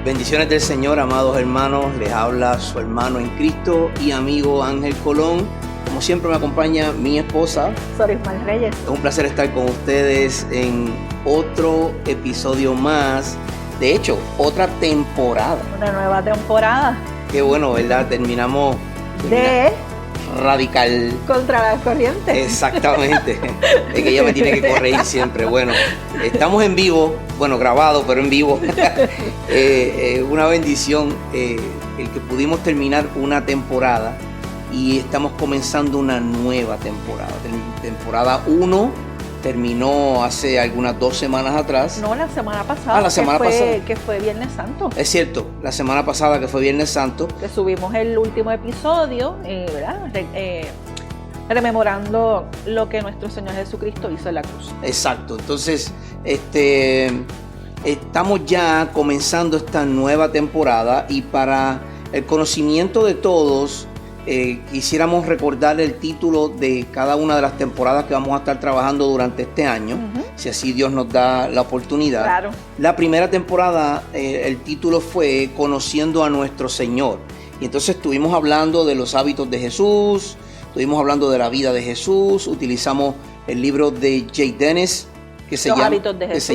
Bendiciones del Señor, amados hermanos. Les habla su hermano en Cristo y amigo Ángel Colón. Como siempre me acompaña mi esposa, Sorismal Reyes. Es un placer estar con ustedes en otro episodio más. De hecho, otra temporada. Una nueva temporada. Qué bueno, ¿verdad? Terminamos de Radical Contra la Corriente. Exactamente. Es que ella me tiene que corregir siempre. Bueno, estamos en vivo, bueno, grabado, pero en vivo. Una bendición el que pudimos terminar una temporada y estamos comenzando una nueva temporada. Temporada 1 terminó hace algunas 2 semanas atrás. No, la semana pasada. La semana pasada. Que fue Viernes Santo. Es cierto, la semana pasada que fue Viernes Santo. Que subimos el último episodio, ¿verdad? Rememorando lo que nuestro Señor Jesucristo hizo en la cruz. Exacto, entonces estamos ya comenzando esta nueva temporada y para el conocimiento de todos, quisiéramos recordar el título de cada una de las temporadas que vamos a estar trabajando durante este año, si así Dios nos da la oportunidad. Claro. La primera temporada, el título fue Conociendo a nuestro Señor. Y entonces estuvimos hablando de los hábitos de Jesús, estuvimos hablando de la vida de Jesús, utilizamos el libro de Jay Dennis, que se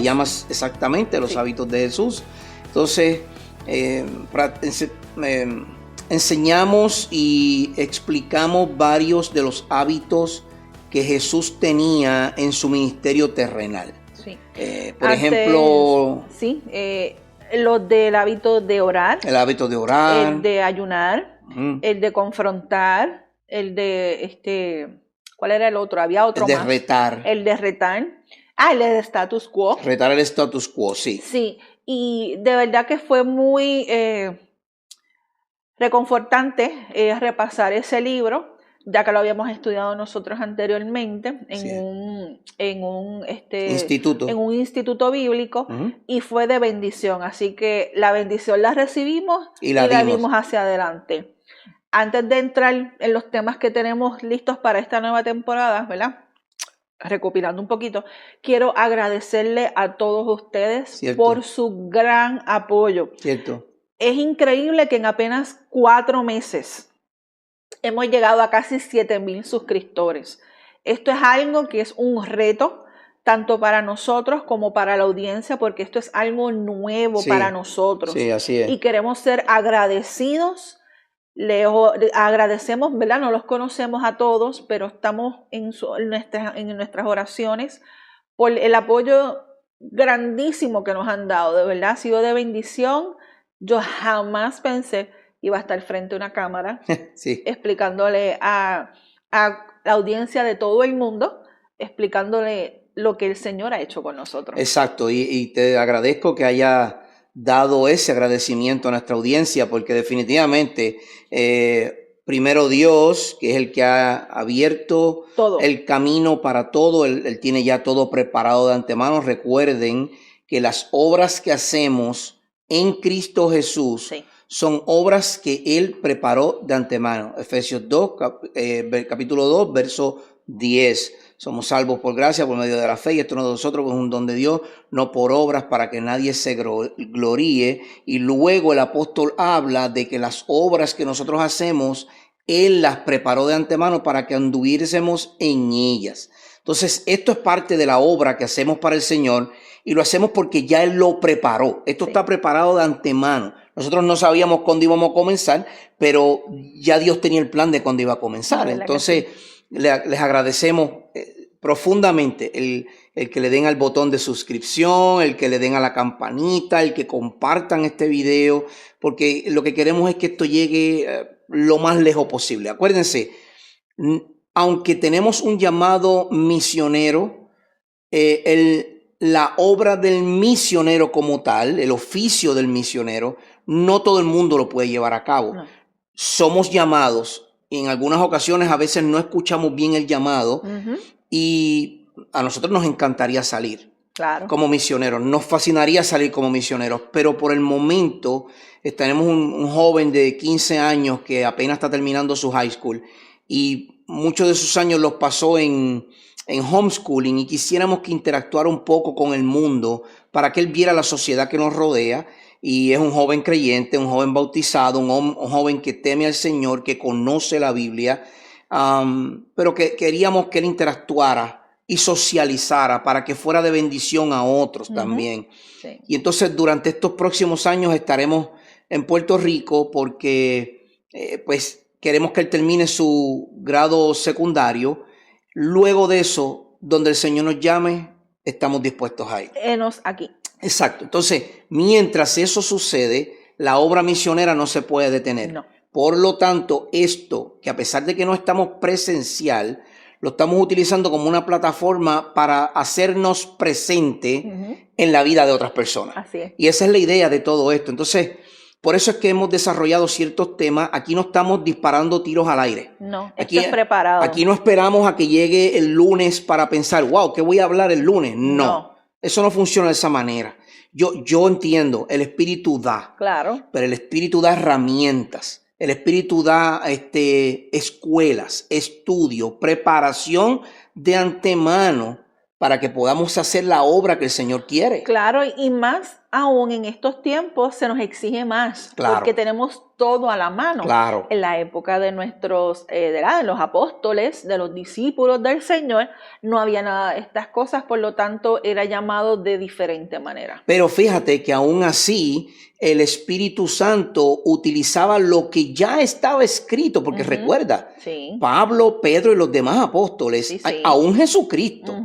llama exactamente Los hábitos de Jesús. Entonces, enseñamos y explicamos varios de los hábitos que Jesús tenía en su ministerio terrenal. Sí. Por ejemplo... Sí, los del hábito de orar. El hábito de orar. El de ayunar. El de confrontar. El de... ¿Cuál era el otro? Había otro más. El de retar. El de retar. El de status quo. Retar el status quo, sí. Sí, y de verdad que fue muy... reconfortante repasar ese libro, ya que lo habíamos estudiado nosotros anteriormente en un instituto bíblico, y fue de bendición. Así que la bendición la recibimos y la dimos hacia adelante. Antes de entrar en los temas que tenemos listos para esta nueva temporada, ¿verdad? Recopilando un poquito, quiero agradecerle a todos ustedes por su gran apoyo. Cierto. Es increíble que en apenas 4 meses hemos llegado a casi 7,000 suscriptores. Esto es algo que es un reto, tanto para nosotros como para la audiencia, porque esto es algo nuevo para nosotros. Sí, así es. Y queremos ser agradecidos. Agradecemos, ¿verdad? No los conocemos a todos, pero estamos en nuestras oraciones por el apoyo grandísimo que nos han dado. De verdad, ha sido de bendición. Yo jamás pensé iba a estar frente a una cámara explicándole a la audiencia de todo el mundo, explicándole lo que el Señor ha hecho con nosotros. Exacto, y te agradezco que haya dado ese agradecimiento a nuestra audiencia, porque definitivamente primero Dios, que es el que ha abierto todo el camino para todo, él tiene ya todo preparado de antemano. Recuerden que las obras que hacemos en Cristo Jesús son obras que Él preparó de antemano. Efesios 2, capítulo 2, verso 10. Somos salvos por gracia, por medio de la fe, y esto no de nosotros, pues es un don de Dios, no por obras, para que nadie se gloríe. Y luego el apóstol habla de que las obras que nosotros hacemos, Él las preparó de antemano para que anduviésemos en ellas. Entonces, esto es parte de la obra que hacemos para el Señor, y lo hacemos porque ya Él lo preparó. Esto está preparado de antemano. Nosotros no sabíamos cuándo íbamos a comenzar, pero ya Dios tenía el plan de cuándo iba a comenzar. Entonces, les agradecemos profundamente el que le den al botón de suscripción, el que le den a la campanita, el que compartan este video, porque lo que queremos es que esto llegue lo más lejos posible. Acuérdense, aunque tenemos un llamado misionero, la obra del misionero como tal, el oficio del misionero, no todo el mundo lo puede llevar a cabo. No. Somos llamados, y en algunas ocasiones a veces no escuchamos bien el llamado, y a nosotros nos encantaría salir como misioneros, nos fascinaría salir como misioneros, pero por el momento tenemos un joven de 15 años que apenas está terminando su high school, y muchos de sus años los pasó en homeschooling, y quisiéramos que interactuara un poco con el mundo para que él viera la sociedad que nos rodea y es un joven creyente, un joven bautizado, un joven que teme al Señor, que conoce la Biblia, pero que queríamos que él interactuara y socializara para que fuera de bendición a otros también. Sí. Y entonces durante estos próximos años estaremos en Puerto Rico porque pues queremos que él termine su grado secundario. Luego de eso, donde el Señor nos llame, estamos dispuestos a ir. Enos aquí. Exacto. Entonces, mientras eso sucede, la obra misionera no se puede detener. No. Por lo tanto, esto, que a pesar de que no estamos presencial, lo estamos utilizando como una plataforma para hacernos presente en la vida de otras personas. Así es. Y esa es la idea de todo esto. Entonces, por eso es que hemos desarrollado ciertos temas. Aquí no estamos disparando tiros al aire. No, aquí es preparado. Aquí no esperamos a que llegue el lunes para pensar, wow, ¿qué voy a hablar el lunes? No. Eso no funciona de esa manera. Yo entiendo, el Espíritu da. Claro. Pero el Espíritu da herramientas. El Espíritu da escuelas, estudio, preparación de antemano para que podamos hacer la obra que el Señor quiere. Claro, y más aún en estos tiempos se nos exige más. Claro. Porque tenemos todo a la mano. Claro. En la época de nuestros, de los apóstoles, de los discípulos del Señor, no había nada de estas cosas, por lo tanto era llamado de diferente manera. Pero fíjate que aún así el Espíritu Santo utilizaba lo que ya estaba escrito, porque recuerda, sí. Pablo, Pedro y los demás apóstoles, sí. aún Jesucristo,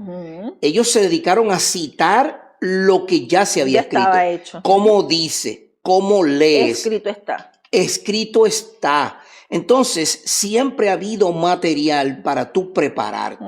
ellos se dedicaron a citar lo que ya se había escrito. Estaba hecho. ¿Cómo dice? ¿Cómo lees? Escrito está. Escrito está. Entonces, siempre ha habido material para tú prepararte.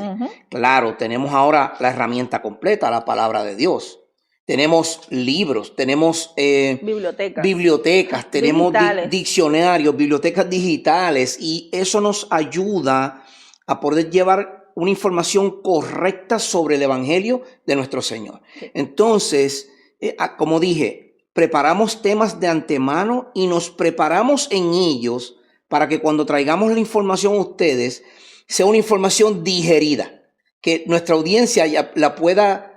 Claro, tenemos ahora la herramienta completa, la palabra de Dios. Tenemos libros, tenemos bibliotecas, tenemos diccionarios, bibliotecas digitales, y eso nos ayuda a poder llevar una información correcta sobre el Evangelio de nuestro Señor. Sí. Entonces, como dije, preparamos temas de antemano y nos preparamos en ellos para que cuando traigamos la información a ustedes, sea una información digerida, que nuestra audiencia ya la pueda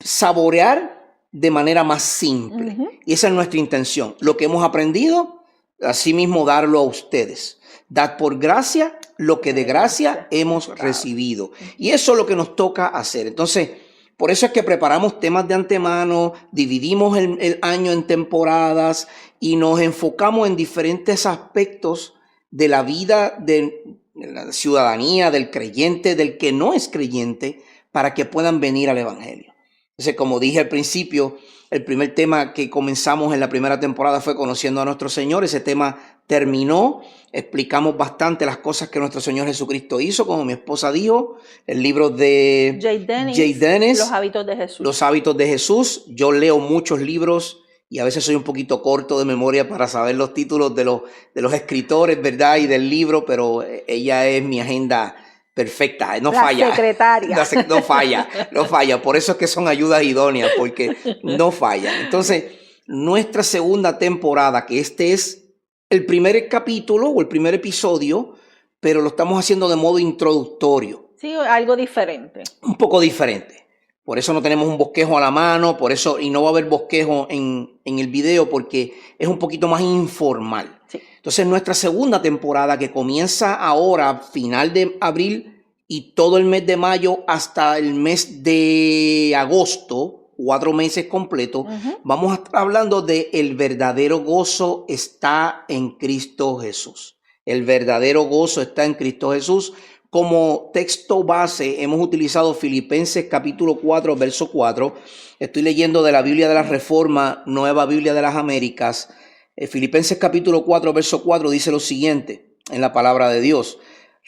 saborear de manera más simple. Y esa es nuestra intención. Lo que hemos aprendido, así mismo darlo a ustedes. Dad por gracia lo que de gracia hemos recibido. Y eso es lo que nos toca hacer. Entonces, por eso es que preparamos temas de antemano, dividimos el año en temporadas y nos enfocamos en diferentes aspectos de la vida de la ciudadanía, del creyente, del que no es creyente, para que puedan venir al Evangelio. Entonces, como dije al principio, el primer tema que comenzamos en la primera temporada fue conociendo a nuestro Señor. Ese tema terminó, explicamos bastante las cosas que nuestro Señor Jesucristo hizo, como mi esposa dijo, el libro de Jay Dennis, Los hábitos de Jesús. Los hábitos de Jesús. Yo leo muchos libros y a veces soy un poquito corto de memoria para saber los títulos de los escritores, ¿verdad? Y del libro, pero ella es mi agenda perfecta, no falla. La secretaria. No falla. Por eso es que son ayudas idóneas, porque no falla. Entonces, nuestra segunda temporada, que este es el primer capítulo o el primer episodio, pero lo estamos haciendo de modo introductorio. Sí, algo diferente. Un poco diferente. Por eso no tenemos un bosquejo a la mano, por eso, y no va a haber bosquejo en el video, porque es un poquito más informal. Sí. Entonces, nuestra segunda temporada, que comienza ahora, final de abril, y todo el mes de mayo hasta el mes de agosto, 4 meses completos, vamos a estar hablando de el verdadero gozo está en Cristo Jesús. El verdadero gozo está en Cristo Jesús. Como texto base hemos utilizado Filipenses capítulo 4, verso 4. Estoy leyendo de la Biblia de la Reforma, Nueva Biblia de las Américas. Filipenses capítulo 4, verso 4 dice lo siguiente en la palabra de Dios.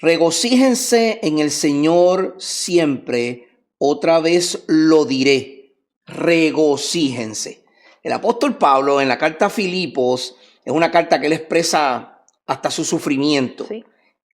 Regocíjense en el Señor siempre, otra vez lo diré, regocíjense. El apóstol Pablo en la carta a Filipos, es una carta que él expresa hasta su sufrimiento. Sí.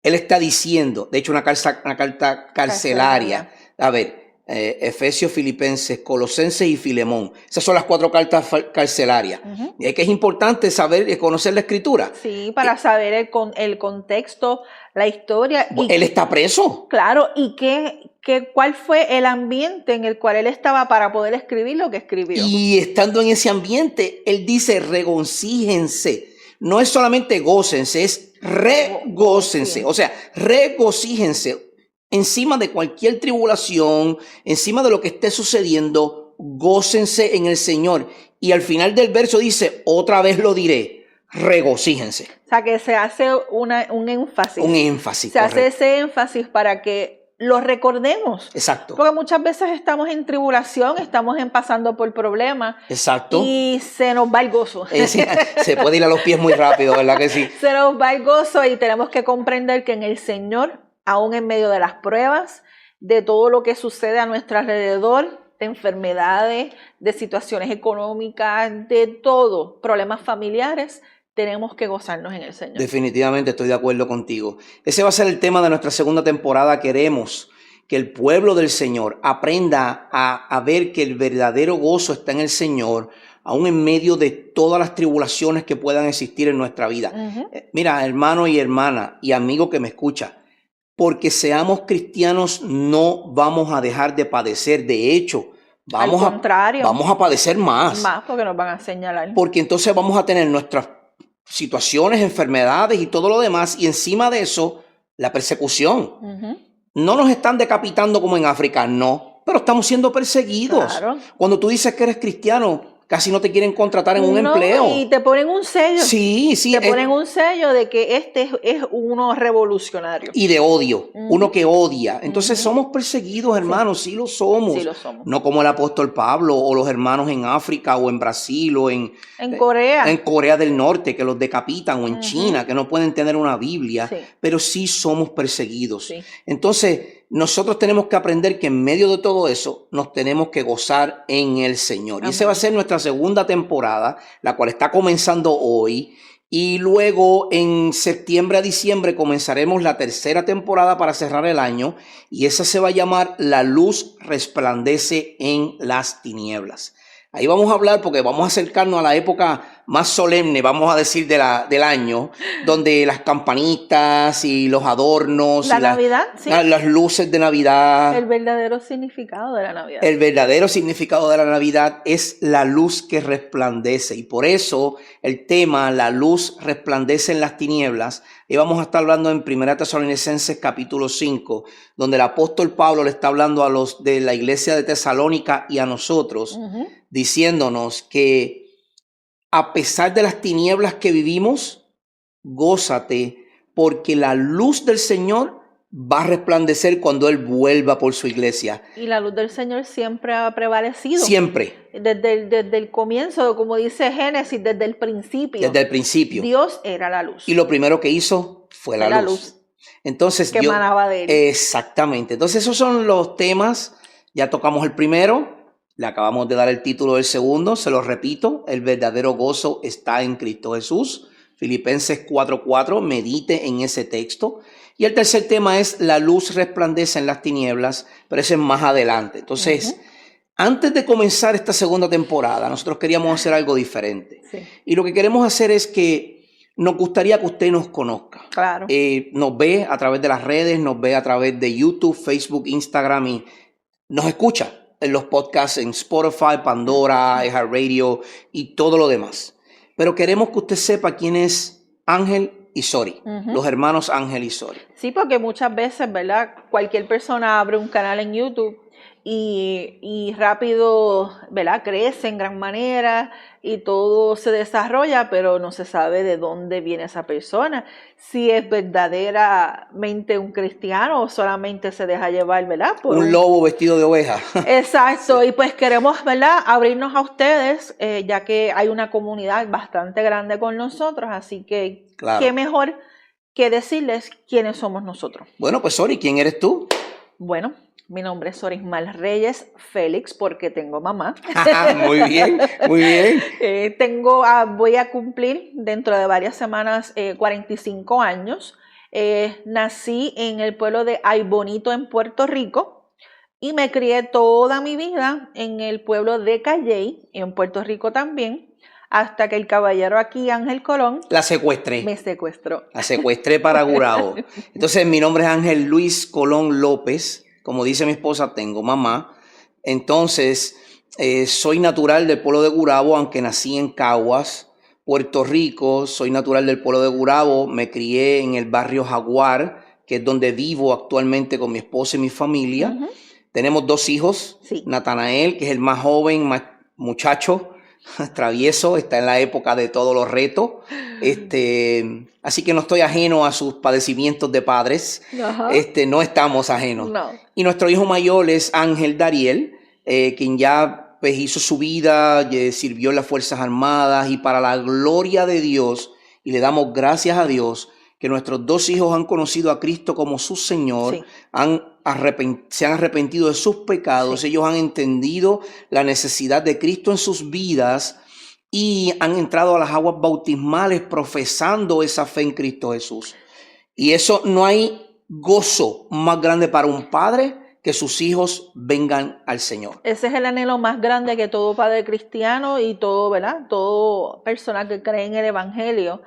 Él está diciendo, de hecho una carta carcelaria. A ver, Efesios, Filipenses, Colosenses y Filemón. Esas son las 4 cartas carcelarias. Y es que es importante saber y conocer la Escritura. Sí, para saber el contexto, la historia. Él está preso. Claro, y qué ¿Cuál fue el ambiente en el cual él estaba para poder escribir lo que escribió? Y estando en ese ambiente, él dice, regocíjense. No es solamente gócense, es regócense. O sea, regocíjense encima de cualquier tribulación, encima de lo que esté sucediendo, gócense en el Señor. Y al final del verso dice, otra vez lo diré, regocíjense. O sea, que se hace un énfasis. Un énfasis, se hace ese énfasis para que lo recordemos. Exacto. Porque muchas veces estamos en tribulación, estamos pasando por problemas. Exacto. Y se nos va el gozo. Se puede ir a los pies muy rápido, ¿verdad que sí? Se nos va el gozo y tenemos que comprender que en el Señor, aún en medio de las pruebas, de todo lo que sucede a nuestro alrededor, de enfermedades, de situaciones económicas, de todo, problemas familiares, tenemos que gozarnos en el Señor. Definitivamente estoy de acuerdo contigo. Ese va a ser el tema de nuestra segunda temporada. Queremos que el pueblo del Señor aprenda a ver que el verdadero gozo está en el Señor, aún en medio de todas las tribulaciones que puedan existir en nuestra vida. Mira, hermano y hermana y amigo que me escucha, porque seamos cristianos no vamos a dejar de padecer. De hecho, vamos a padecer más. Más porque nos van a señalar. Porque entonces vamos a tener nuestras situaciones, enfermedades y todo lo demás, y encima de eso, la persecución. No nos están decapitando como en África, no, pero estamos siendo perseguidos. Claro. Cuando tú dices que eres cristiano, casi no te quieren contratar en un empleo. Y te ponen un sello. Sí. Te ponen un sello de que este es uno revolucionario. Y de odio, uno que odia. Entonces somos perseguidos, hermanos, sí lo somos. Sí lo somos. No como el apóstol Pablo o los hermanos en África o en Brasil o en Corea. En Corea del Norte, que los decapitan, o en China, que no pueden tener una Biblia, pero sí somos perseguidos. Sí. Entonces, nosotros tenemos que aprender que en medio de todo eso nos tenemos que gozar en el Señor. Y esa va a ser nuestra segunda temporada, la cual está comenzando hoy. Y luego en septiembre a diciembre comenzaremos la tercera temporada para cerrar el año. Y esa se va a llamar La luz resplandece en las tinieblas. Ahí vamos a hablar porque vamos a acercarnos a la época más solemne, vamos a decir, del año, donde las campanitas y los adornos. Navidad, sí. Las luces de Navidad. El verdadero significado de la Navidad. El verdadero significado de la Navidad es la luz que resplandece. Y por eso el tema, la luz resplandece en las tinieblas. Y vamos a estar hablando en 1 Tesalonicenses capítulo 5, donde el apóstol Pablo le está hablando a los de la iglesia de Tesalónica y a nosotros, diciéndonos que a pesar de las tinieblas que vivimos, gózate, porque la luz del Señor va a resplandecer cuando Él vuelva por su iglesia. Y la luz del Señor siempre ha prevalecido. Siempre. Desde el comienzo, como dice Génesis, desde el principio. Desde el principio. Dios era la luz. Y lo primero que hizo fue la luz. Entonces, que emanaba de Él. Exactamente. Entonces, esos son los temas. Ya tocamos el primero. Le acabamos de dar el título del segundo. Se lo repito. El verdadero gozo está en Cristo Jesús. Filipenses 4:4. Medite en ese texto. Y el tercer tema es la luz resplandece en las tinieblas, pero ese es más adelante. Entonces, antes de comenzar esta segunda temporada, nosotros queríamos hacer algo diferente. Sí. Y lo que queremos hacer es que nos gustaría que usted nos conozca. Claro. Nos ve a través de las redes, nos ve a través de YouTube, Facebook, Instagram y nos escucha en los podcasts en Spotify, Pandora, iHeartRadio y todo lo demás. Pero queremos que usted sepa quién es Ángel y Sori, los hermanos Ángel y Sori. Sí, porque muchas veces, ¿verdad? Cualquier persona abre un canal en YouTube y rápido, ¿verdad? Crece en gran manera y todo se desarrolla, pero no se sabe de dónde viene esa persona, si es verdaderamente un cristiano o solamente se deja llevar, ¿verdad? Por un lobo vestido de oveja. Exacto, sí. Y pues queremos, ¿verdad? Abrirnos a ustedes, ya que hay una comunidad bastante grande con nosotros, así que claro. Qué mejor que decirles quiénes somos nosotros. Bueno, pues Sori, ¿quién eres tú? Bueno, mi nombre es Sorismal Reyes Félix porque tengo mamá. Muy bien, muy bien. Voy a cumplir dentro de varias semanas 45 años. Nací en el pueblo de Ay Bonito en Puerto Rico y me crié toda mi vida en el pueblo de Calley, en Puerto Rico también. Hasta que el caballero aquí, Ángel Colón, la secuestré. Me secuestró. La secuestré para Gurabo. Entonces, mi nombre es Ángel Luis Colón López, como dice mi esposa, tengo mamá. Entonces, soy natural del pueblo de Gurabo, aunque nací en Caguas, Puerto Rico. Soy natural del pueblo de Gurabo, me crié en el barrio Jaguar, que es donde vivo actualmente con mi esposa y mi familia. Uh-huh. Tenemos 2 hijos, sí. Natanael, que es el más joven, más muchacho, travieso, está en la época de todos los retos. Así que no estoy ajeno a sus padecimientos de padres. Uh-huh. No estamos ajenos. No. Y nuestro hijo mayor es Ángel Dariel, quien ya pues, hizo su vida, sirvió en las Fuerzas Armadas, y para la gloria de Dios, y le damos gracias a Dios, que nuestros 2 hijos han conocido a Cristo como su Señor, sí. Se han arrepentido de sus pecados, sí. Ellos han entendido la necesidad de Cristo en sus vidas y han entrado a las aguas bautismales profesando esa fe en Cristo Jesús. Y eso, no hay gozo más grande para un padre que sus hijos vengan al Señor. Ese es el anhelo más grande que todo padre cristiano y todo, ¿verdad? Todo persona que cree en el Evangelio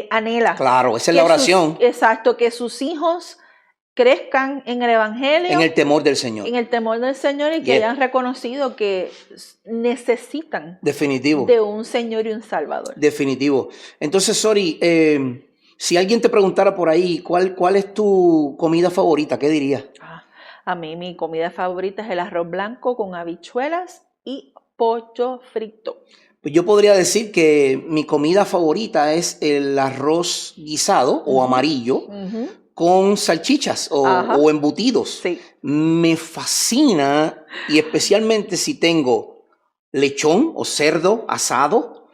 anhela. Claro, esa es la oración. Exacto, que sus hijos crezcan en el Evangelio. En el temor del Señor. En el temor del Señor, y que hayan reconocido que necesitan. Definitivo. De un Señor y un Salvador. Definitivo. Entonces, Sori, si alguien te preguntara por ahí, ¿cuál es tu comida favorita? ¿Qué dirías? A mí mi comida favorita es el arroz blanco con habichuelas y pollo frito. Pues yo podría decir que mi comida favorita es el arroz guisado o amarillo con salchichas o embutidos. Sí. Me fascina, y especialmente si tengo lechón o cerdo asado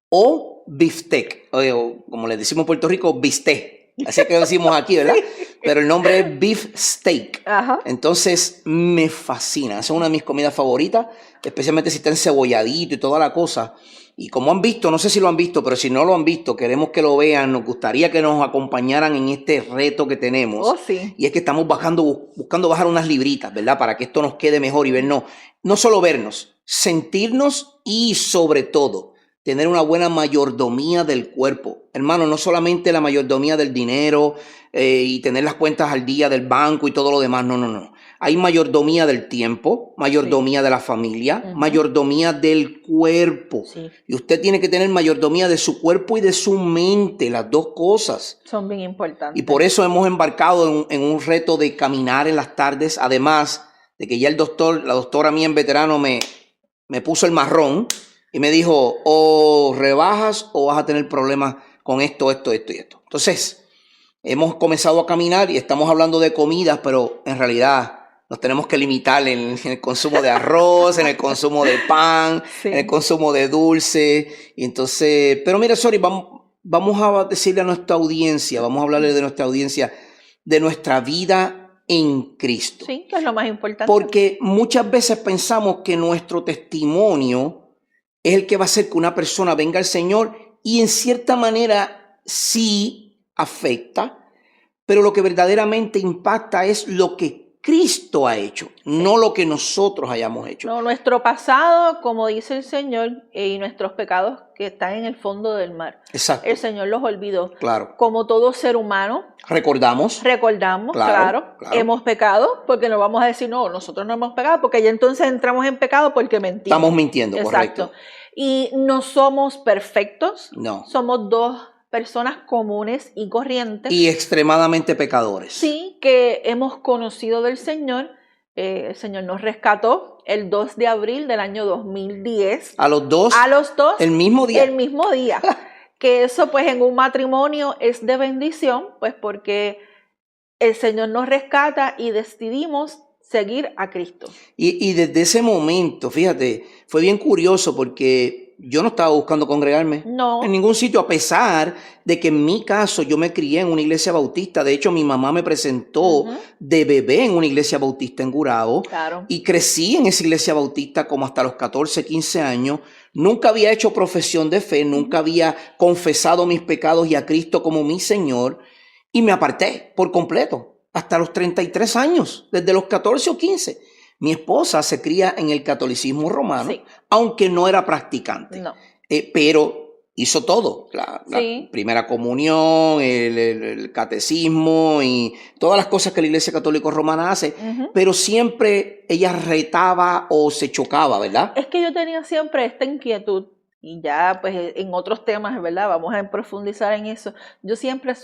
o bistec, o como le decimos en Puerto Rico, bistec. Así que lo decimos aquí, ¿verdad? Pero el nombre es beef steak. Ajá. Entonces me fascina. Esa es una de mis comidas favoritas, especialmente si está encebolladito y toda la cosa. Y como han visto, no sé si lo han visto, pero si no lo han visto, queremos que lo vean. Nos gustaría que nos acompañaran en este reto que tenemos. Oh, sí. Y es que estamos buscando bajar unas libritas, ¿verdad? Para que esto nos quede mejor y vernos. No solo vernos, sentirnos y sobre todo tener una buena mayordomía del cuerpo. Hermano, no solamente la mayordomía del dinero y tener las cuentas al día del banco y todo lo demás. No. Hay mayordomía del tiempo, mayordomía de la familia, mayordomía del cuerpo. Sí. Y usted tiene que tener mayordomía de su cuerpo y de su mente, las 2 cosas. Son bien importantes. Y por eso hemos embarcado en un reto de caminar en las tardes, además de que ya la doctora mía en veterano me puso el marrón y me dijo, o rebajas o vas a tener problemas con esto. Entonces, hemos comenzado a caminar y estamos hablando de comidas, pero en realidad nos tenemos que limitar en el consumo de arroz, en el consumo de pan, sí. En el consumo de dulce. Y entonces, pero mira, Sori, vamos a decirle a nuestra audiencia, vamos a hablarle de nuestra audiencia, de nuestra vida en Cristo. Sí, que es lo más importante. Porque muchas veces pensamos que nuestro testimonio es el que va a hacer que una persona venga al Señor, y en cierta manera sí afecta, pero lo que verdaderamente impacta es lo que Cristo ha hecho, no lo que nosotros hayamos hecho. No, nuestro pasado, como dice el Señor, y nuestros pecados que están en el fondo del mar. Exacto. El Señor los olvidó. Claro. Como todo ser humano. Recordamos, claro. Hemos pecado, porque no vamos a decir, no, nosotros no hemos pecado, porque ya entonces entramos en pecado porque mentimos. Estamos mintiendo, exacto. Correcto. Y no somos perfectos. No. Somos 2 personas comunes y corrientes. Y extremadamente pecadores. Sí, que hemos conocido del Señor. El Señor nos rescató el 2 de abril del año 2010. ¿A los dos? A los 2. ¿El mismo día? El mismo día. Que eso pues en un matrimonio es de bendición, pues porque el Señor nos rescata y decidimos seguir a Cristo. Y desde ese momento, fíjate, fue bien curioso porque yo no estaba buscando congregarme en ningún sitio, a pesar de que en mi caso yo me crié en una iglesia bautista. De hecho, mi mamá me presentó de bebé en una iglesia bautista en Gurabo. Claro. Y crecí en esa iglesia bautista como hasta los 14, 15 años. Nunca había hecho profesión de fe, nunca había confesado mis pecados y a Cristo como mi Señor. Y me aparté por completo hasta los 33 años, desde los 14 o 15. Mi esposa se cría en el catolicismo romano, aunque no era practicante. No. Pero hizo todo, la primera comunión, el catecismo y todas las cosas que la Iglesia Católica Romana hace, pero siempre ella retaba o se chocaba, ¿verdad? Es que yo tenía siempre esta inquietud, y ya pues en otros temas, ¿verdad? Vamos a profundizar en eso. Yo siempre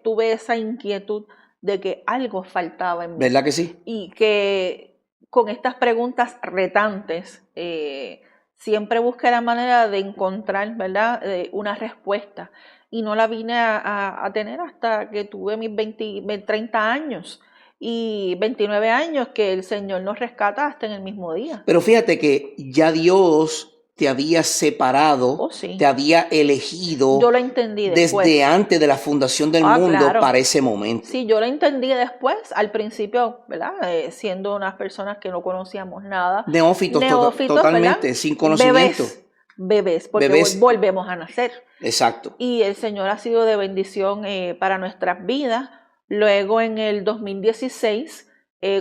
tuve esa inquietud de que algo faltaba en mí. ¿Verdad que sí? Y que con estas preguntas retantes, siempre busqué la manera de encontrar, ¿verdad?, una respuesta. Y no la vine a tener hasta que tuve mis 30 años y 29 años, que el Señor nos rescata hasta en el mismo día. Pero fíjate que ya Dios te había separado, te había elegido. Yo lo entendí después. Desde antes de la fundación del mundo para ese momento. Sí, yo lo entendí después, al principio, ¿verdad? Siendo unas personas que no conocíamos nada. Neófitos totalmente, ¿verdad? Sin conocimiento. Bebés, porque volvemos a nacer. Exacto. Y el Señor ha sido de bendición para nuestras vidas. Luego en el 2016,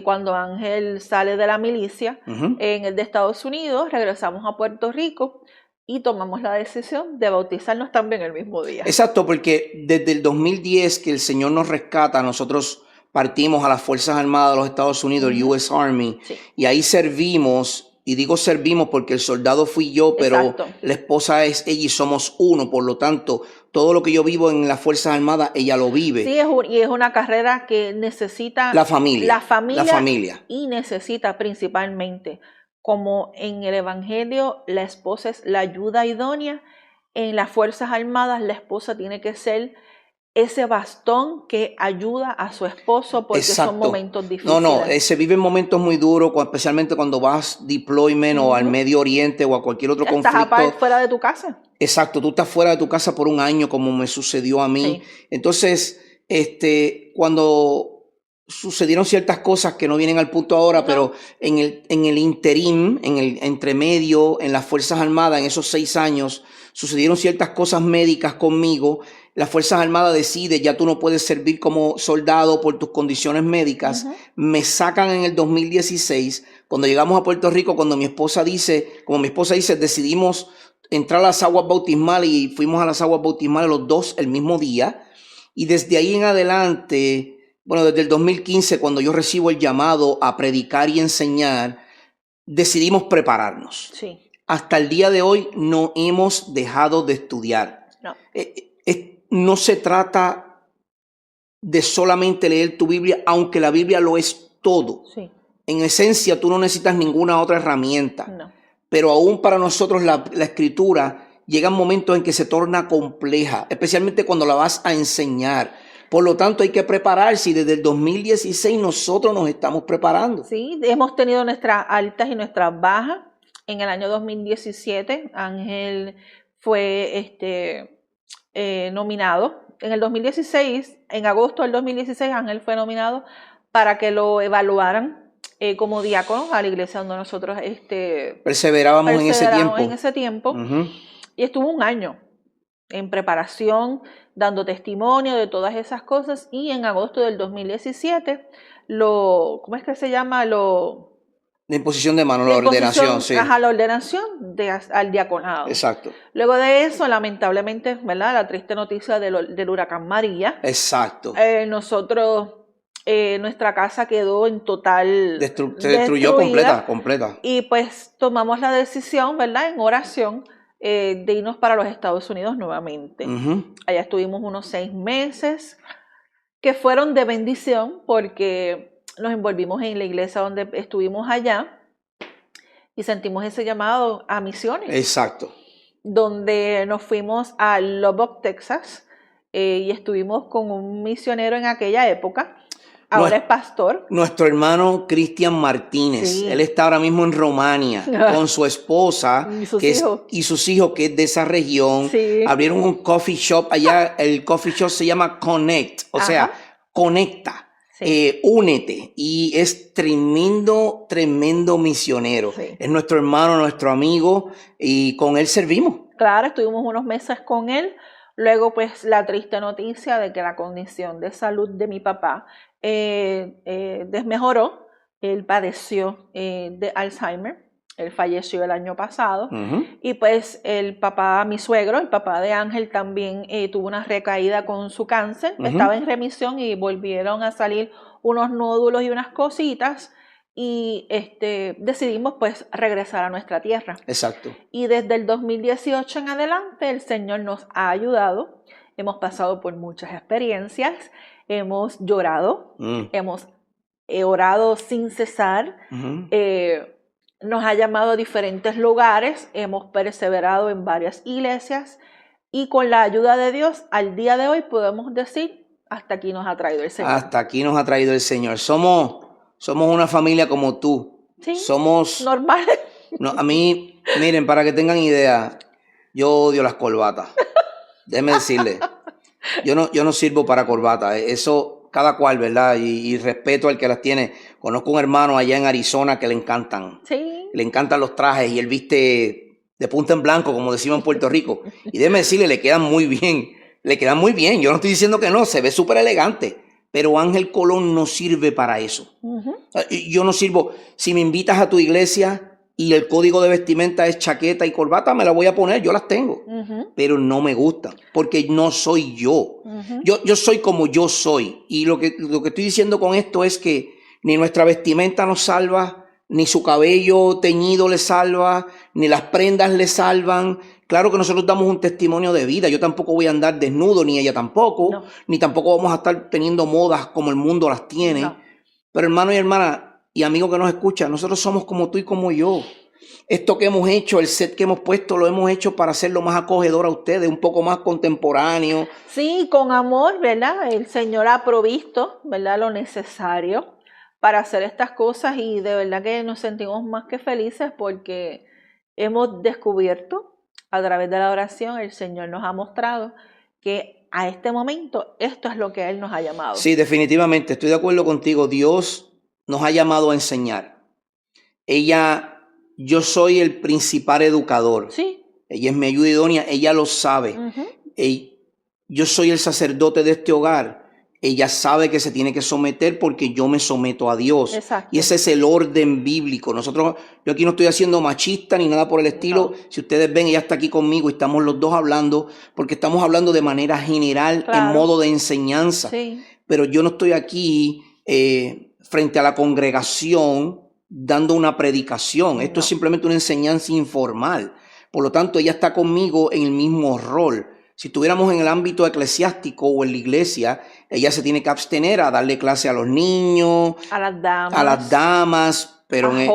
cuando Ángel sale de la milicia en el de Estados Unidos, regresamos a Puerto Rico y tomamos la decisión de bautizarnos también el mismo día. Exacto, porque desde el 2010 que el Señor nos rescata, nosotros partimos a las Fuerzas Armadas de los Estados Unidos, el US Army, y ahí servimos. Y digo servimos porque el soldado fui yo, pero la esposa es ella y somos uno. Por lo tanto, todo lo que yo vivo en las Fuerzas Armadas, ella lo vive. Sí, y es una carrera que necesita la familia. Y necesita principalmente, como en el Evangelio, la esposa es la ayuda idónea. En las Fuerzas Armadas, la esposa tiene que ser ese bastón que ayuda a su esposo, porque son momentos difíciles. No, se viven momentos muy duros, especialmente cuando vas deployment o al Medio Oriente o a cualquier otro conflicto. Estás fuera de tu casa. Exacto, tú estás fuera de tu casa por un año, como me sucedió a mí. Sí. Entonces, cuando sucedieron ciertas cosas que no vienen al punto ahora, pero en el interim, en el entremedio, en las Fuerzas Armadas, en esos 6 años, sucedieron ciertas cosas médicas conmigo. Las Fuerzas Armadas deciden, ya tú no puedes servir como soldado por tus condiciones médicas. Me sacan en el 2016. Cuando llegamos a Puerto Rico, como mi esposa dice, decidimos entrar a las aguas bautismales y fuimos a las aguas bautismales los dos el mismo día. Y desde ahí en adelante, desde el 2015, cuando yo recibo el llamado a predicar y enseñar, decidimos prepararnos. Sí. Hasta el día de hoy no hemos dejado de estudiar. No se trata de solamente leer tu Biblia, aunque la Biblia lo es todo. Sí. En esencia, tú no necesitas ninguna otra herramienta. No. Pero aún para nosotros la Escritura llegan momentos en que se torna compleja, especialmente cuando la vas a enseñar. Por lo tanto, hay que prepararse y desde el 2016 nosotros nos estamos preparando. Sí, hemos tenido nuestras altas y nuestras bajas. En el año 2017, Ángel fue nominado. En el 2016, en agosto del 2016, Ángel fue nominado para que lo evaluaran como diácono a la iglesia donde nosotros perseverábamos en ese tiempo. Y estuvo un año en preparación, dando testimonio de todas esas cosas, y en agosto del 2017 ¿cómo es que se llama? La imposición de mano, la ordenación, sí. La ordenación al diaconado. Exacto. Luego de eso, lamentablemente, ¿verdad?, la triste noticia del huracán María. Exacto. Nuestra casa quedó en total se destruyó completa. Y pues tomamos la decisión, ¿verdad?, en oración, de irnos para los Estados Unidos nuevamente. Allá estuvimos unos 6 meses que fueron de bendición porque nos envolvimos en la iglesia donde estuvimos allá y sentimos ese llamado a misiones. Exacto. Donde nos fuimos a Lubbock, Texas, y estuvimos con un misionero en aquella época. Ahora es pastor. Nuestro hermano Cristian Martínez. Sí. Él está ahora mismo en Romania con su esposa y sus hijos, que es de esa región. Sí. Abrieron un coffee shop allá. El coffee shop se llama Connect, o sea, conecta. Sí. Únete, y es tremendo misionero. Sí. Es nuestro hermano, nuestro amigo, y con él servimos. Claro, estuvimos unos meses con él. Luego, pues, la triste noticia de que la condición de salud de mi papá desmejoró. Él padeció de Alzheimer Él falleció el año pasado. Y pues mi suegro, el papá de Ángel, también tuvo una recaída con su cáncer. Estaba en remisión y volvieron a salir unos nódulos y unas cositas. Y decidimos pues regresar a nuestra tierra. Exacto. Y desde el 2018 en adelante el Señor nos ha ayudado. Hemos pasado por muchas experiencias. Hemos llorado. Hemos orado sin cesar. Nos ha llamado a diferentes lugares, hemos perseverado en varias iglesias y con la ayuda de Dios, al día de hoy podemos decir, hasta aquí nos ha traído el Señor. Hasta aquí nos ha traído el Señor. Somos una familia como tú. Sí, somos normales. No, a mí, miren, para que tengan idea, yo odio las corbatas. Déjenme decirle, yo no sirvo para corbatas. Eso, cada cual, ¿verdad? Y respeto al que las tiene. Conozco un hermano allá en Arizona que le encantan. Sí. Le encantan los trajes y él viste de punta en blanco, como decimos en Puerto Rico. Y déjeme decirle, le quedan muy bien. Le quedan muy bien. Yo no estoy diciendo que no, se ve súper elegante. Pero Ángel Colón no sirve para eso. Yo no sirvo. Si me invitas a tu iglesia y el código de vestimenta es chaqueta y corbata, me la voy a poner, yo las tengo. Pero no me gustan, porque no soy yo. Yo soy como yo soy. Y lo que estoy diciendo con esto es que ni nuestra vestimenta nos salva, ni su cabello teñido le salva, ni las prendas le salvan. Claro que nosotros damos un testimonio de vida. Yo tampoco voy a andar desnudo, ni ella tampoco, ni tampoco vamos a estar teniendo modas como el mundo las tiene. No. Pero hermano y hermana y amigo que nos escucha, nosotros somos como tú y como yo. Esto que hemos hecho, el set que hemos puesto, lo hemos hecho para hacerlo más acogedor a ustedes, un poco más contemporáneo. Sí, con amor, ¿verdad? El Señor ha provisto, ¿verdad?, lo necesario para hacer estas cosas y de verdad que nos sentimos más que felices porque hemos descubierto a través de la oración, el Señor nos ha mostrado que a este momento esto es lo que Él nos ha llamado. Sí, definitivamente, estoy de acuerdo contigo. Dios nos ha llamado a enseñar. Yo soy el principal educador. Sí. Ella es mi ayuda idónea, ella lo sabe. Yo soy el sacerdote de este hogar. Ella sabe que se tiene que someter porque yo me someto a Dios. Exacto. Y ese es el orden bíblico. Yo aquí no estoy haciendo machista ni nada por el estilo. No. Si ustedes ven, ella está aquí conmigo y estamos los dos hablando, porque estamos hablando de manera general, claro, en modo de enseñanza. Sí. Pero yo no estoy aquí frente a la congregación dando una predicación. Esto es simplemente una enseñanza informal. Por lo tanto, ella está conmigo en el mismo rol. Si estuviéramos en el ámbito eclesiástico o en la iglesia, ella se tiene que abstener a darle clase a los niños, a las damas, pero a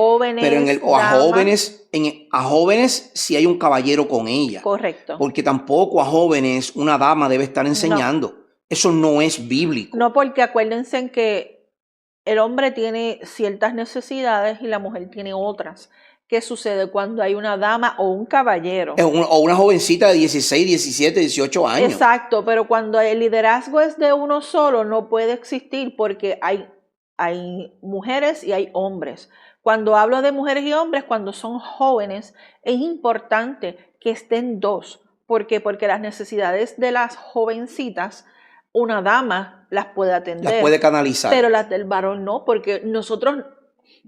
jóvenes si hay un caballero con ella. Correcto. Porque tampoco a jóvenes una dama debe estar enseñando. No. Eso no es bíblico. No, porque acuérdense en que el hombre tiene ciertas necesidades y la mujer tiene otras. ¿Qué sucede cuando hay una dama o un caballero? O una jovencita de 16, 17, 18 años. Exacto, pero cuando el liderazgo es de uno solo, no puede existir porque hay mujeres y hay hombres. Cuando hablo de mujeres y hombres, cuando son jóvenes, es importante que estén dos. ¿Por qué? Porque las necesidades de las jovencitas, una dama las puede atender. Las puede canalizar. Pero las del varón no, porque nosotros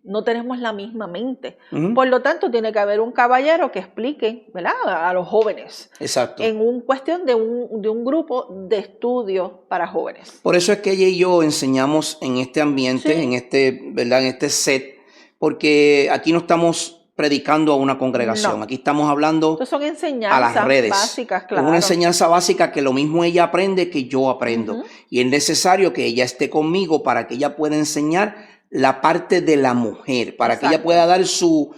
no tenemos la misma mente. Por lo tanto, tiene que haber un caballero que explique, ¿verdad?, a los jóvenes. Exacto. En cuestión de un grupo de estudio para jóvenes. Por eso es que ella y yo enseñamos en este ambiente, sí, ¿verdad?, en este set, porque aquí no estamos predicando a una congregación. No. Aquí estamos hablando son enseñanzas a las redes básicas, claro. Es una enseñanza básica que lo mismo ella aprende que yo aprendo. Y es necesario que ella esté conmigo para que ella pueda enseñar la parte de la mujer, para que ella pueda dar su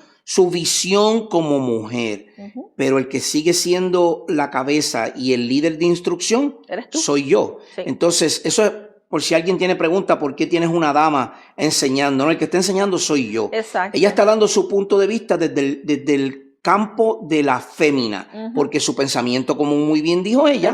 visión como mujer. Pero el que sigue siendo la cabeza y el líder de instrucción soy yo. Sí. Entonces, eso es, por si alguien tiene pregunta, ¿por qué tienes una dama enseñando? No, el que está enseñando soy yo. Exacto. Ella está dando su punto de vista desde el campo de la fémina, porque su pensamiento, como muy bien dijo ella,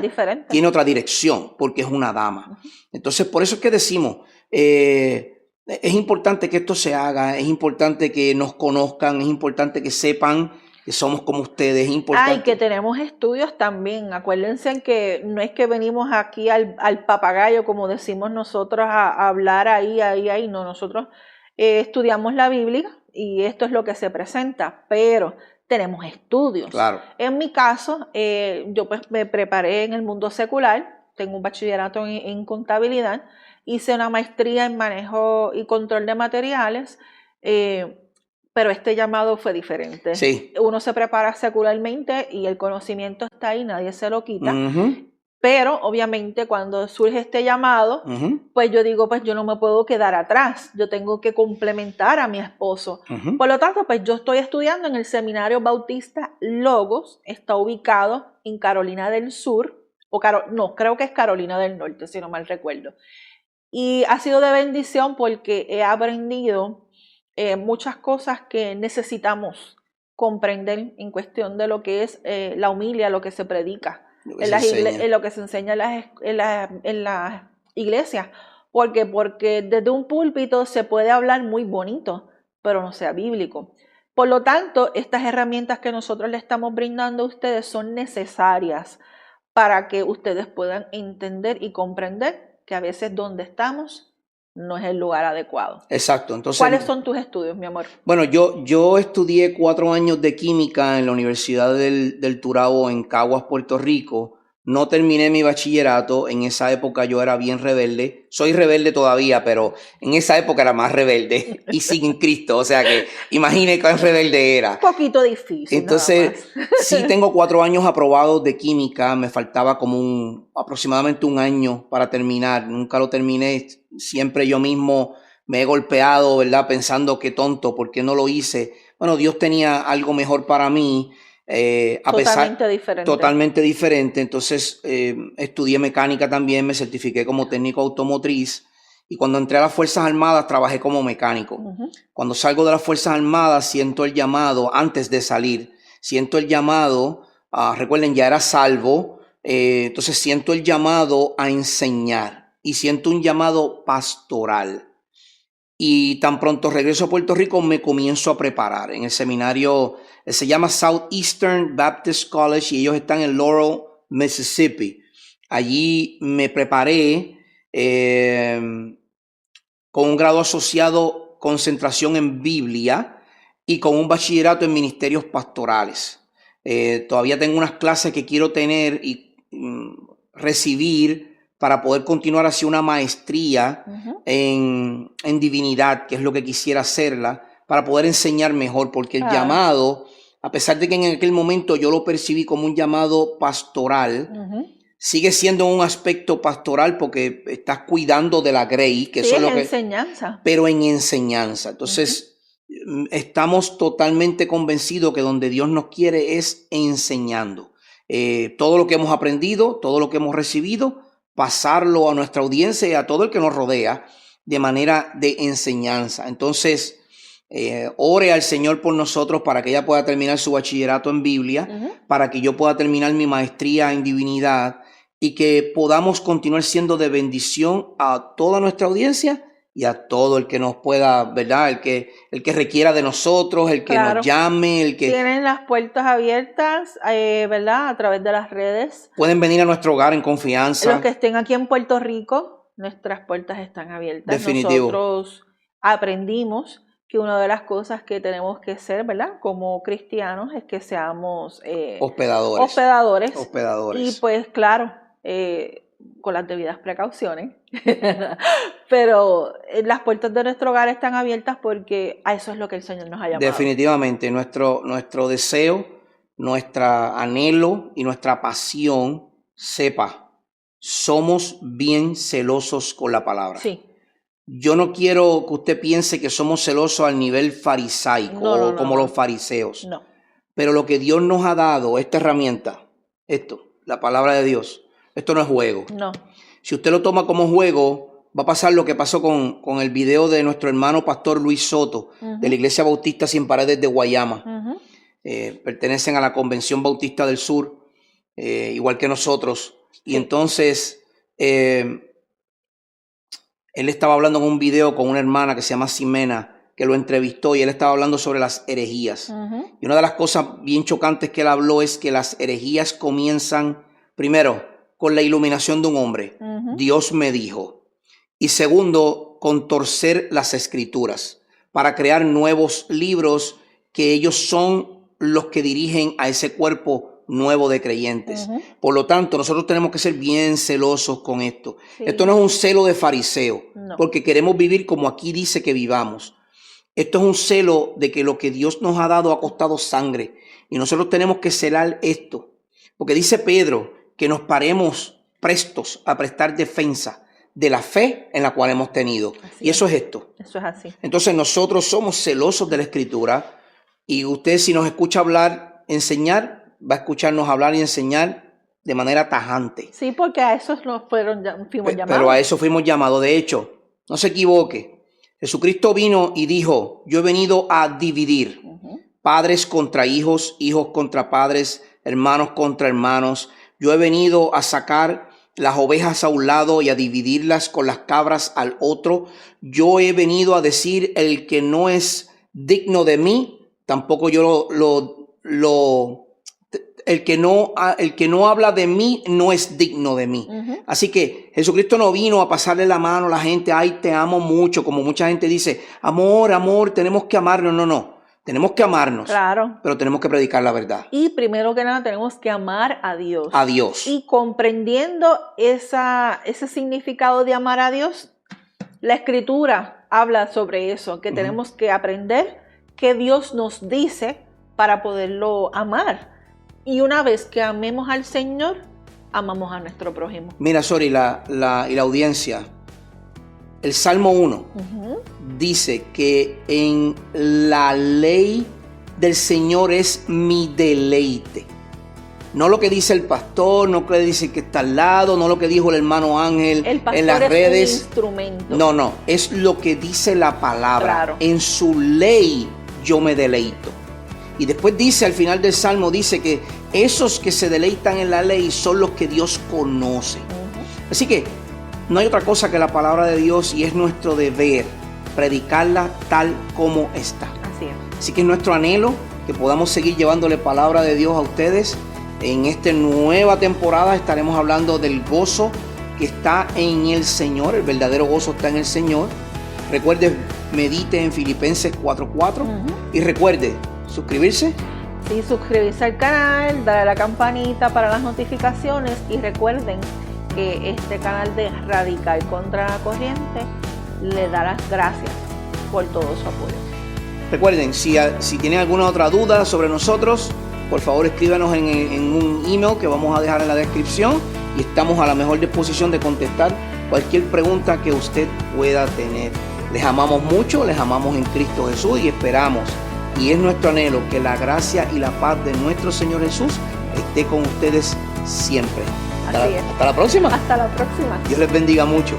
tiene otra dirección, porque es una dama. Entonces, por eso es que decimos, es importante que esto se haga, es importante que nos conozcan, es importante que sepan que somos como ustedes, es importante. Y que tenemos estudios también. Acuérdense que no es que venimos aquí al papagayo, como decimos nosotros, a hablar ahí. No, nosotros estudiamos la Biblia y esto es lo que se presenta, pero tenemos estudios. Claro. En mi caso, yo pues me preparé en el mundo secular, tengo un bachillerato en contabilidad, hice una maestría en manejo y control de materiales, pero este llamado fue diferente. Sí. Uno se prepara secularmente y el conocimiento está ahí, nadie se lo quita. Pero obviamente cuando surge este llamado, pues yo digo, pues yo no me puedo quedar atrás, yo tengo que complementar a mi esposo. Por lo tanto, pues yo estoy estudiando en el Seminario Bautista Logos, está ubicado en Carolina del Sur, no, creo que es Carolina del Norte, si no mal recuerdo. Y ha sido de bendición porque he aprendido muchas cosas que necesitamos comprender en cuestión de lo que es la homilia, lo que se predica. En lo que se enseña en las iglesias. ¿Por qué? Porque desde un púlpito se puede hablar muy bonito, pero no sea bíblico. Por lo tanto, estas herramientas que nosotros le estamos brindando a ustedes son necesarias para que ustedes puedan entender y comprender que a veces donde estamos no es el lugar adecuado. Exacto. Entonces, ¿cuáles son tus estudios, mi amor? Bueno, yo estudié 4 años de química en la Universidad del Turabo en Caguas, Puerto Rico. No terminé mi bachillerato. En esa época yo era bien rebelde. Soy rebelde todavía, pero en esa época era más rebelde y sin Cristo. O sea que imagine cuán rebelde era. Un poquito difícil. Entonces, sí tengo 4 años aprobados de química. Me faltaba como aproximadamente 1 año para terminar. Nunca lo terminé. Siempre yo mismo me he golpeado, ¿verdad? Pensando qué tonto, ¿por qué no lo hice? Bueno, Dios tenía algo mejor para mí. Totalmente diferente. Entonces, estudié mecánica también, me certifiqué como técnico automotriz. Y cuando entré a las Fuerzas Armadas, trabajé como mecánico. Cuando salgo de las Fuerzas Armadas, siento el llamado, antes de salir, siento el llamado, recuerden, ya era salvo, entonces siento el llamado a enseñar. Y siento un llamado pastoral. Y tan pronto regreso a Puerto Rico me comienzo a preparar en el seminario, se llama Southeastern Baptist College y ellos están en Laurel, Mississippi. Allí me preparé con un grado asociado, concentración en Biblia y con un bachillerato en ministerios pastorales. Todavía tengo unas clases que quiero tener y recibir para poder continuar hacia una maestría en divinidad, que es lo que quisiera hacerla, para poder enseñar mejor, porque el llamado, a pesar de que en aquel momento yo lo percibí como un llamado pastoral, sigue siendo un aspecto pastoral porque estás cuidando de la grey, que eso es lo que... enseñanza. Pero en enseñanza. Entonces, estamos totalmente convencidos que donde Dios nos quiere es enseñando. Todo lo que hemos aprendido, todo lo que hemos recibido, pasarlo a nuestra audiencia y a todo el que nos rodea de manera de enseñanza. Entonces, ore al Señor por nosotros para que ella pueda terminar su bachillerato en Biblia, para que yo pueda terminar mi maestría en divinidad y que podamos continuar siendo de bendición a toda nuestra audiencia y a todo el que nos pueda, ¿verdad? El que requiera de nosotros, el que nos llame, el que... Tienen las puertas abiertas, ¿verdad? A través de las redes. Pueden venir a nuestro hogar en confianza. Los que estén aquí en Puerto Rico, nuestras puertas están abiertas. Definitivo. Nosotros aprendimos que una de las cosas que tenemos que ser, ¿verdad? Como cristianos, es que seamos hospedadores. Y pues claro, con las debidas precauciones, pero las puertas de nuestro hogar están abiertas porque a eso es lo que el Señor nos ha llamado. Definitivamente, nuestro deseo, nuestro anhelo y nuestra pasión, somos bien celosos con la palabra. Sí. Yo no quiero que usted piense que somos celosos al nivel farisaico como los fariseos. No. Pero lo que Dios nos ha dado, esta herramienta, la palabra de Dios, esto no es juego. No. Si usted lo toma como juego, va a pasar lo que pasó con el video de nuestro hermano pastor Luis Soto, de la Iglesia Bautista Sin Paredes de Guayama. Pertenecen a la Convención Bautista del Sur, igual que nosotros. Y entonces, él estaba hablando en un video con una hermana que se llama Ximena, que lo entrevistó, y él estaba hablando sobre las herejías. Y una de las cosas bien chocantes que él habló es que las herejías comienzan, primero, con la iluminación de un hombre. Dios me dijo. Y segundo, con torcer las escrituras. para crear nuevos libros que ellos son los que dirigen a ese cuerpo nuevo de creyentes. Por lo tanto, nosotros tenemos que ser bien celosos con esto. Sí. Esto no es un celo de fariseo, porque queremos vivir como aquí dice que vivamos. Esto es un celo de que lo que Dios nos ha dado ha costado sangre. Y nosotros tenemos que celar esto. Porque dice Pedro que nos paremos prestos a prestar defensa de la fe en la cual hemos tenido. Así y eso es esto. Eso es así. Entonces nosotros somos celosos de la Escritura. Y usted, si nos escucha hablar, enseñar, va a escucharnos hablar y enseñar de manera tajante. Sí, porque a eso fuimos llamados. Pero a eso fuimos llamados. De hecho, no se equivoque. Jesucristo vino y dijo, yo he venido a dividir padres contra hijos, hijos contra padres, hermanos contra hermanos. Yo he venido a sacar las ovejas a un lado y a dividirlas con las cabras al otro. Yo he venido a decir, el que no es digno de mí, tampoco yo el que no habla de mí no es digno de mí. Así que Jesucristo no vino a pasarle la mano a la gente, ay, te amo mucho, como mucha gente dice, amor, amor, tenemos que amarnos. No, tenemos que amarnos, claro, pero tenemos que predicar la verdad. Y primero que nada tenemos que amar a Dios. A Dios. Y comprendiendo ese significado de amar a Dios, la Escritura habla sobre eso, que tenemos que aprender que Dios nos dice para poderlo amar. Y una vez que amemos al Señor, amamos a nuestro prójimo. Mira, Sori, y la audiencia, el Salmo 1 dice que en la ley del Señor es mi deleite. No lo que dice el pastor, no lo que dice el que está al lado, no lo que dijo el hermano Ángel en las redes. Un instrumento. No, es lo que dice la palabra. Claro. En su ley yo me deleito. Y después dice, al final del Salmo, dice que esos que se deleitan en la ley son los que Dios conoce. Así que no hay otra cosa que la palabra de Dios y es nuestro deber predicarla tal como está. Así es. Así que es nuestro anhelo que podamos seguir llevándole palabra de Dios a ustedes. En esta nueva temporada estaremos hablando del gozo que está en el Señor. El verdadero gozo está en el Señor. Recuerde, medite en Filipenses 4:4 y recuerde, suscribirse. Sí, suscribirse al canal, darle a la campanita para las notificaciones y recuerden que este canal de Radical Contra la Corriente le da las gracias por todo su apoyo. Recuerden, si tienen alguna otra duda sobre nosotros, por favor escríbanos en un email que vamos a dejar en la descripción y estamos a la mejor disposición de contestar cualquier pregunta que usted pueda tener. Les amamos mucho, les amamos en Cristo Jesús y esperamos, y es nuestro anhelo, que la gracia y la paz de nuestro Señor Jesús esté con ustedes siempre. Hasta la próxima. Hasta la próxima. Dios les bendiga mucho.